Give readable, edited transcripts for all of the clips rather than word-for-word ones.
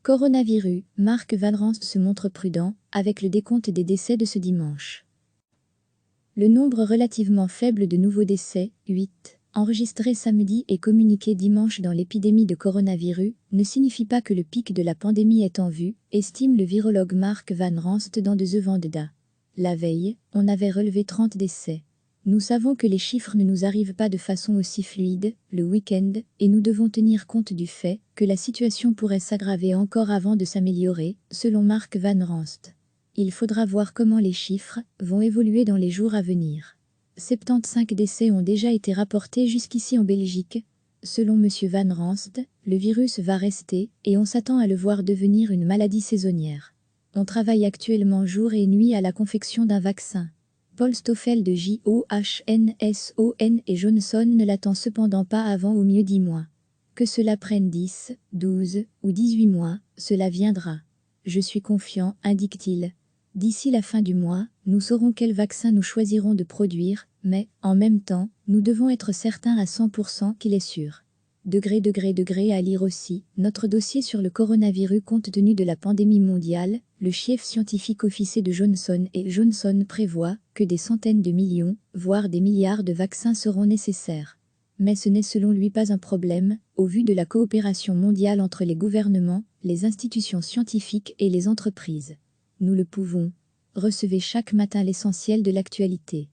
Coronavirus, Mark Van Ranst se montre prudent, avec le décompte des décès de ce dimanche. Le nombre relativement faible de nouveaux décès, 8, enregistrés samedi et communiqués dimanche dans l'épidémie de coronavirus, ne signifie pas que le pic de la pandémie est en vue, estime le virologue Mark Van Ranst dans The Vendetta. La veille, on avait relevé 30 décès. Nous savons que les chiffres ne nous arrivent pas de façon aussi fluide, le week-end, et nous devons tenir compte du fait que la situation pourrait s'aggraver encore avant de s'améliorer, selon Mark Van Ranst. Il faudra voir comment les chiffres vont évoluer dans les jours à venir. 75 décès ont déjà été rapportés jusqu'ici en Belgique. Selon M. Van Ranst, le virus va rester et on s'attend à le voir devenir une maladie saisonnière. On travaille actuellement jour et nuit à la confection d'un vaccin. Paul Stoffel de Johnson et Johnson ne l'attend cependant pas avant au mieux 10 mois. Que cela prenne 10, 12 ou 18 mois, cela viendra. Je suis confiant, indique-t-il. D'ici la fin du mois, nous saurons quel vaccin nous choisirons de produire, mais, en même temps, nous devons être certains à 100% qu'il est sûr. À lire aussi, notre dossier sur le coronavirus compte tenu de la pandémie mondiale, le chef scientifique officier de Johnson & Johnson prévoit que des centaines de millions, voire des milliards de vaccins seront nécessaires. Mais ce n'est selon lui pas un problème, au vu de la coopération mondiale entre les gouvernements, les institutions scientifiques et les entreprises. Nous le pouvons. Recevez chaque matin l'essentiel de l'actualité.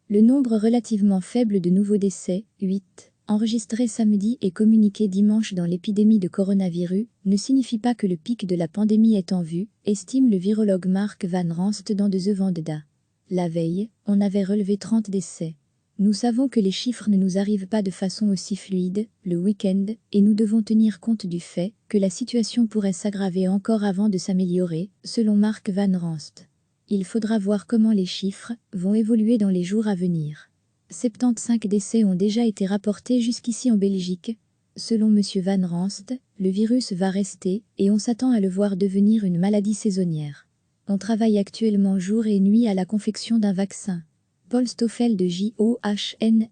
Le nombre relativement faible de nouveaux décès, 8, enregistrés samedi et communiqués dimanche dans l'épidémie de coronavirus, ne signifie pas que le pic de la pandémie est en vue, estime le virologue Mark Van Ranst dans The Vendetta. La veille, on avait relevé 30 décès. Nous savons que les chiffres ne nous arrivent pas de façon aussi fluide, le week-end, et nous devons tenir compte du fait que la situation pourrait s'aggraver encore avant de s'améliorer, selon Mark Van Ranst. Il faudra voir comment les chiffres vont évoluer dans les jours à venir. 75 décès ont déjà été rapportés jusqu'ici en Belgique. Selon M. Van Ranst, le virus va rester et on s'attend à le voir devenir une maladie saisonnière. On travaille actuellement jour et nuit à la confection d'un vaccin. Paul Stoffel de Johnson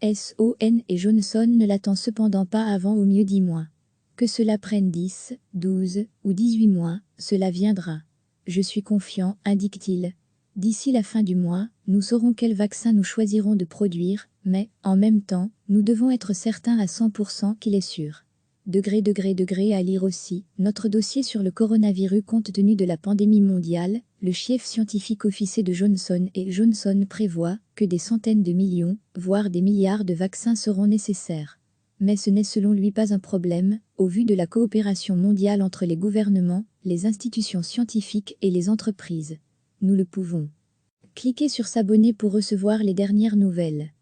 et Johnson ne l'attend cependant pas avant au mieux 10 mois. Que cela prenne 10, 12 ou 18 mois, cela viendra. Je suis confiant, indique-t-il. D'ici la fin du mois, nous saurons quel vaccin nous choisirons de produire, mais, en même temps, nous devons être certains à 100% qu'il est sûr. À lire aussi, notre dossier sur le coronavirus compte tenu de la pandémie mondiale, le chef scientifique officier de Johnson & Johnson prévoit que des centaines de millions, voire des milliards de vaccins seront nécessaires. Mais ce n'est selon lui pas un problème, au vu de la coopération mondiale entre les gouvernements, les institutions scientifiques et les entreprises. Nous le pouvons. Cliquez sur s'abonner pour recevoir les dernières nouvelles.